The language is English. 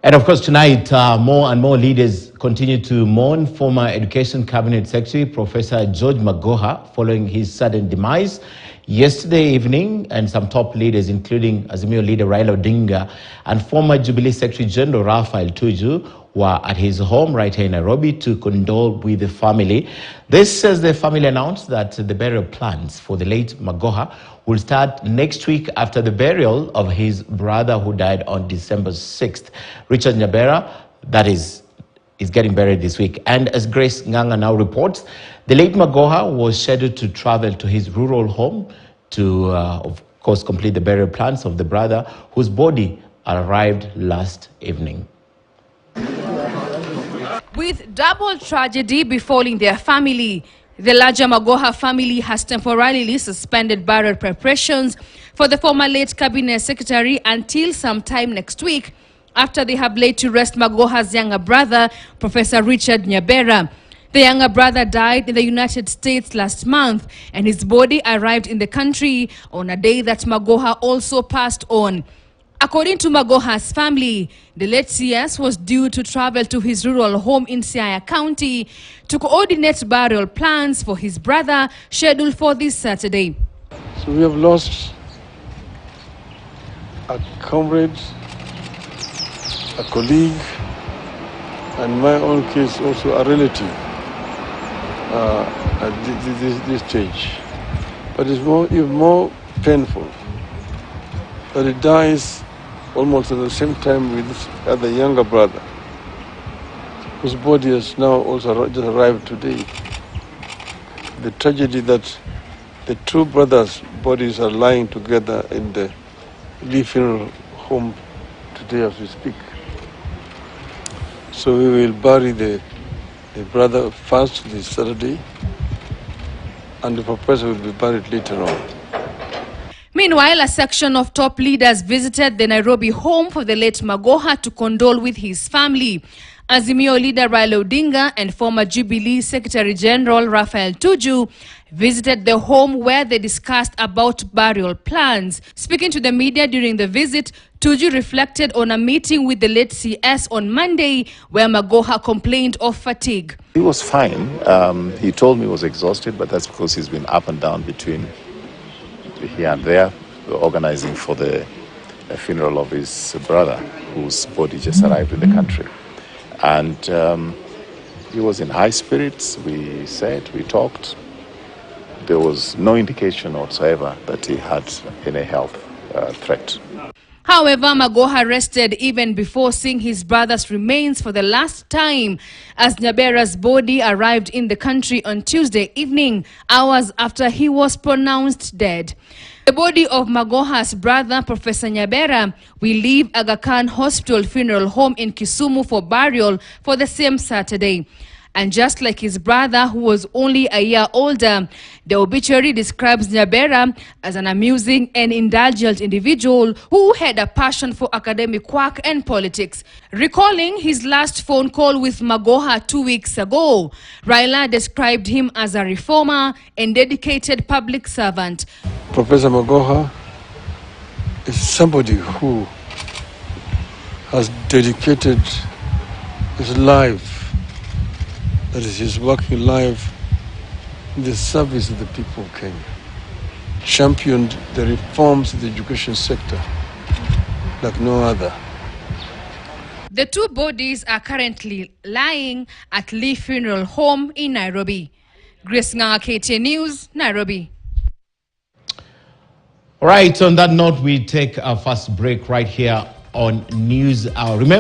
And of course, tonight, more and more leaders continue to mourn former Education Cabinet Secretary, Professor George Magoha, following his sudden demise yesterday evening. And some top leaders, including Azimio leader Raila Odinga and former Jubilee Secretary General Raphael Tuju, were at his home right here in Nairobi to condole with the family. This says the family announced that the burial plans for the late Magoha will start next week after the burial of his brother who died on December 6th. Richard Nyabera, that is getting buried this week. And as Grace Nganga now reports, the late Magoha was scheduled to travel to his rural home to, of course, complete the burial plans of the brother whose body arrived last evening. With double tragedy befalling their family, the larger Magoha family has temporarily suspended burial preparations for the former late cabinet secretary until sometime next week, after they have laid to rest Magoha's younger brother, Professor Richard Nyabera. The younger brother died in the United States last month, and his body arrived in the country on a day that Magoha also passed on. According to Magoha's family, the late CS was due to travel to his rural home in Siaya County to coordinate burial plans for his brother, scheduled for this Saturday. So we have lost a comrade, a colleague, and in my own case also a relative at this stage. But it's even more painful that he dies almost at the same time with his other younger brother, whose body has now also just arrived today. The tragedy that the two brothers' bodies are lying together in the Lee funeral home today as we speak. So we will bury the brother first this Saturday, and the professor will be buried later on. Meanwhile, a section of top leaders visited the Nairobi home for the late Magoha to condole with his family. Azimio leader Raila Odinga and former Jubilee Secretary General Raphael Tuju visited the home where they discussed about burial plans. Speaking to the media during the visit, Tuju reflected on a meeting with the late CS on Monday where Magoha complained of fatigue. He was fine. He told me he was exhausted, but that's because he's been up and down between here and there, organizing for the funeral of his brother, whose body just arrived in the country. And he was in high spirits. We talked. There was no indication whatsoever that he had any health threat. However, Magoha rested even before seeing his brother's remains for the last time, as Nyabera's body arrived in the country on Tuesday evening, hours after he was pronounced dead. The body of Magoha's brother, Professor Nyabera, will leave Aga Khan Hospital Funeral Home in Kisumu for burial for the same Saturday. And just like his brother, who was only a year older, the obituary describes Nyabera as an amusing and indulgent individual who had a passion for academic work and politics. Recalling his last phone call with Magoha 2 weeks ago, Raila described him as a reformer and dedicated public servant. Professor Magoha is somebody who has dedicated his life, that is his working life, in the service of the people of Kenya. Championed the reforms in the education sector like no other. The two bodies are currently lying at Lee Funeral Home in Nairobi. Grace Nganga, KTN News, Nairobi. All right, on that note, we take our first break right here on News Hour. Remember